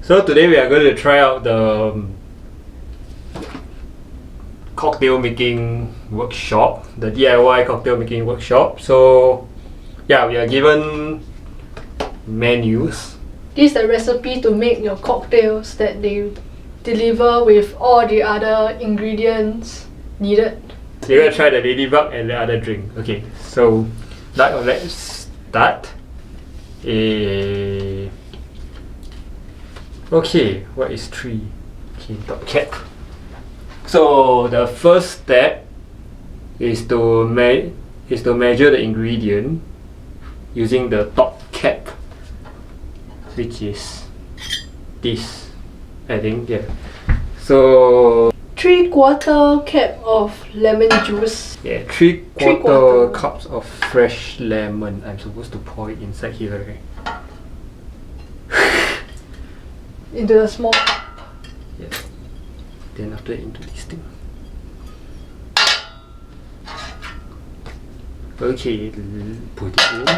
So today we are going to try out the cocktail making workshop, the DIY cocktail making workshop. So yeah, we are given menus. This is the recipe to make your cocktails that they deliver with all the other ingredients needed. We're going to try the ladybug and the other drink. Okay, so let's start. Okay, what is 3? Okay, top cap. So the first step is to measure the ingredient using the top cap, which is this, I think. Yeah. So 3/4 cap of lemon juice. yeah, 3/4 cups of fresh lemon. I'm supposed to pour it inside here, right? Into the small cup. Yeah. Then after that into this thing. Okay, put it in.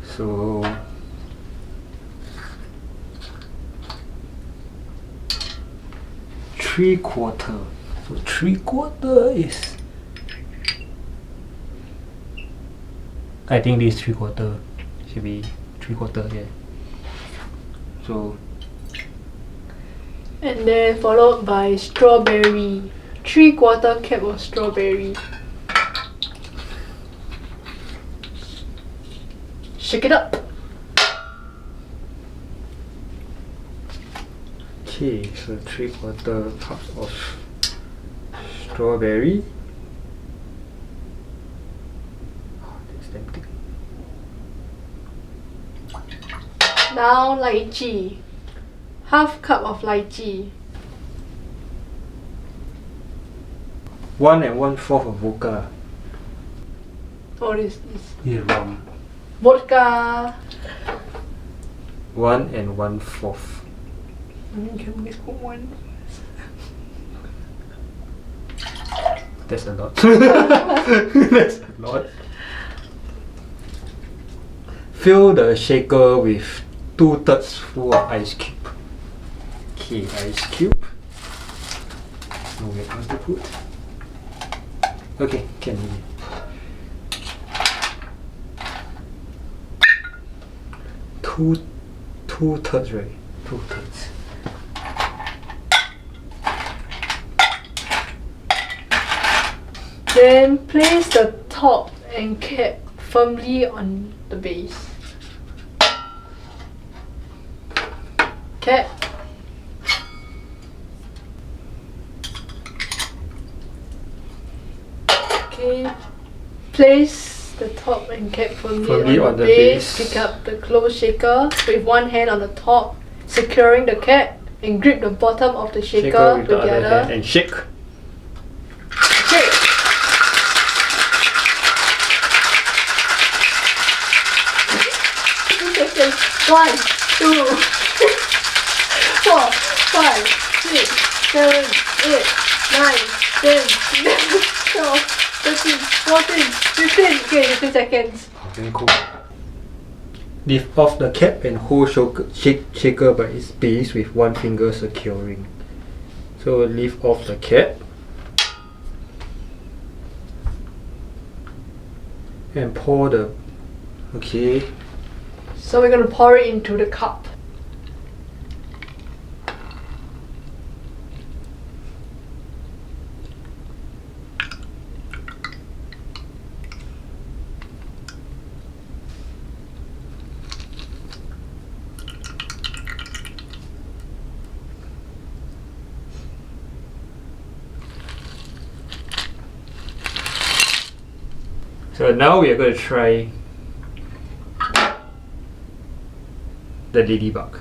So three-quarter. So 3/4 is, I think this 3/4 should be 3/4, yeah. So And then followed by strawberry. 3/4 cap of strawberry. Shake it up. okay, so 3/4 cups of strawberry. Oh, that's damn thick. Now lychee. 1/2 cup of lychee. 1 1/4 of vodka. What is this? Yeah, rum. Vodka. 1 1/4. Can we just put one? That's a lot. That's a lot. Fill the shaker with 2/3 full of ice cube. Okay, ice cube. No, where else to put? Okay, can we? Two thirds, right? 2/3. Then place the top and cap firmly on the base. Cap. Okay. Place the top and cap firmly on the base. Pick up the closed shaker with one hand on the top, securing the cap, and grip the bottom of the shaker with the other together. hand and shake. Shake. 1, 2, 4, 5, 6, 7, 8, 9, 10, 11, 12, 13, 14, 15. Okay, 15 seconds. Very cool. Lift off the cap and hold shaker by its base with one finger securing. So lift off the cap and pour the. Okay. So we're going to pour it into the cup. So now we are going to try the ladybug.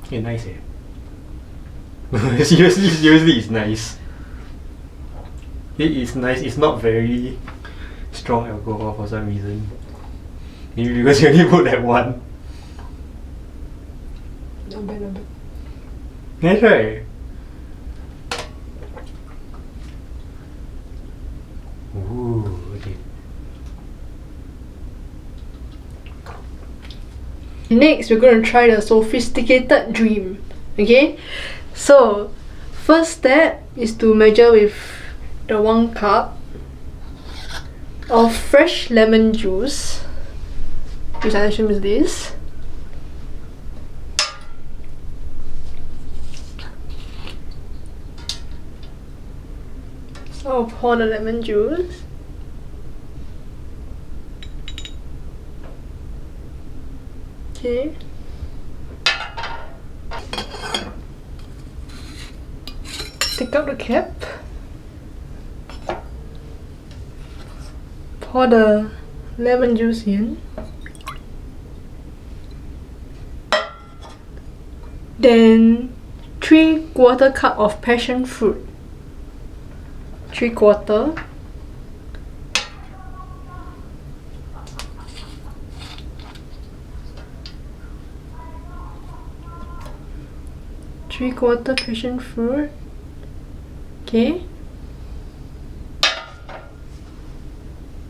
Yeah, nice, eh? seriously, it's nice. It is nice. It's not very strong alcohol for some reason. Maybe because you only put that one. Not bad, not bad. Nice, right? Ooh, okay. Next, we're going to try the sophisticated dream. Okay, so first step is to measure with the 1 cup of fresh lemon juice, which I assume is this. So I'll pour the lemon juice. Okay. Take out the cap. Pour the lemon juice in. Then 3/4 cup of passion fruit. 3/4. Three-quarter passion fruit. Okay.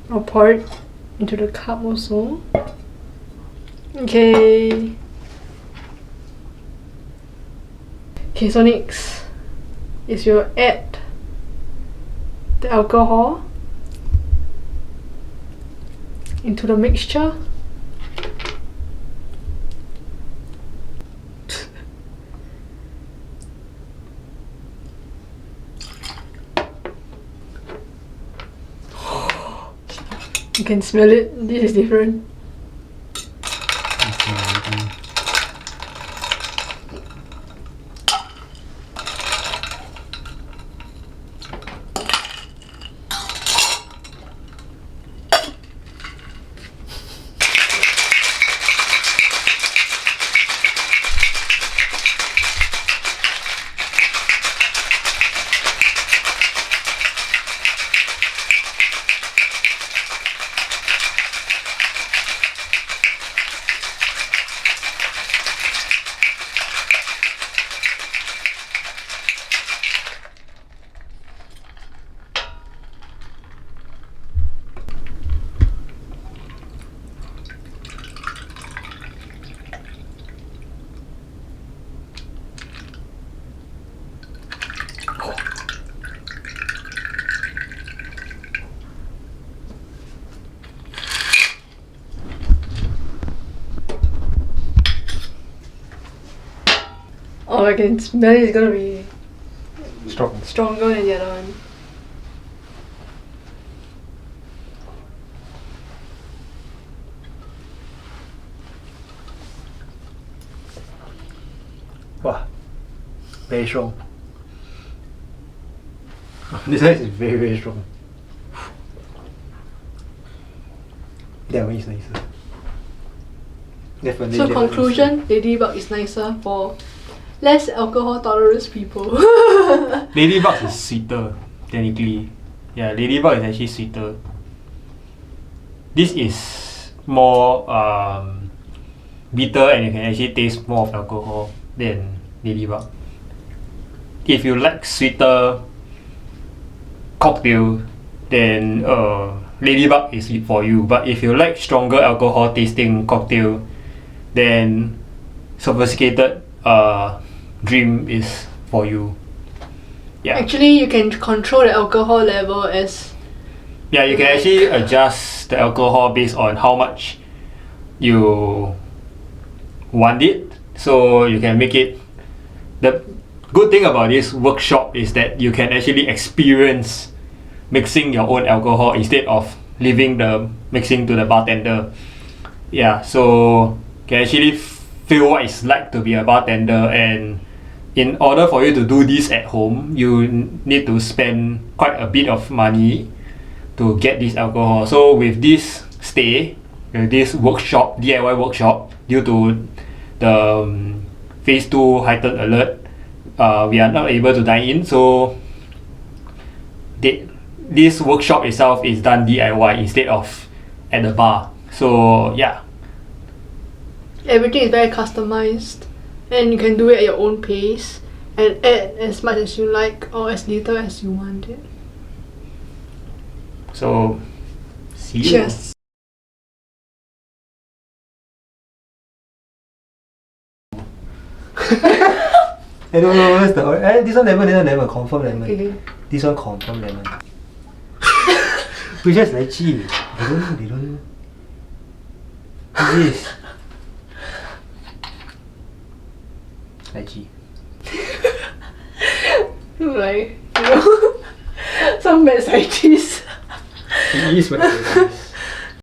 I'll pour it into the cup also. Okay. Okay, so next is you'll add the alcohol into the mixture. You can smell it. This is different. Oh, I can smell it's gonna be stronger than the other one. Wow, very strong. This one is very, very strong. That one is nicer. Definitely. So conclusion, Ladybug is nicer for less alcohol tolerance people. Ladybug is sweeter, technically. Yeah, Ladybug is actually sweeter. This is more bitter and you can actually taste more of alcohol than Ladybug. If you like sweeter cocktail, then Ladybug is for you. But if you like stronger alcohol tasting cocktail, then sophisticated dream is for you. Yeah. Actually, you can control the alcohol level as. Yeah, you can actually adjust the alcohol based on how much you want it. So you can make it. The good thing about this workshop is that you can actually experience mixing your own alcohol instead of leaving the mixing to the bartender. Yeah, so you can actually feel what it's like to be a bartender, and in order for you to do this at home, you need to spend quite a bit of money to get this alcohol. So with this stay, with this workshop, DIY workshop, due to the phase 2 heightened alert, we are not able to dine in. So this workshop itself is done DIY instead of at the bar. So yeah. Everything is very customized, and you can do it at your own pace and add as much as you like or as little as you want it. So, see you. Cheers. I don't know what's the this one lemon, confirm lemon. Okay. This one confirm lemon. Which has lychee? They don't. What is this? Lychee. Like, you know, some bad scientists. It is what it is.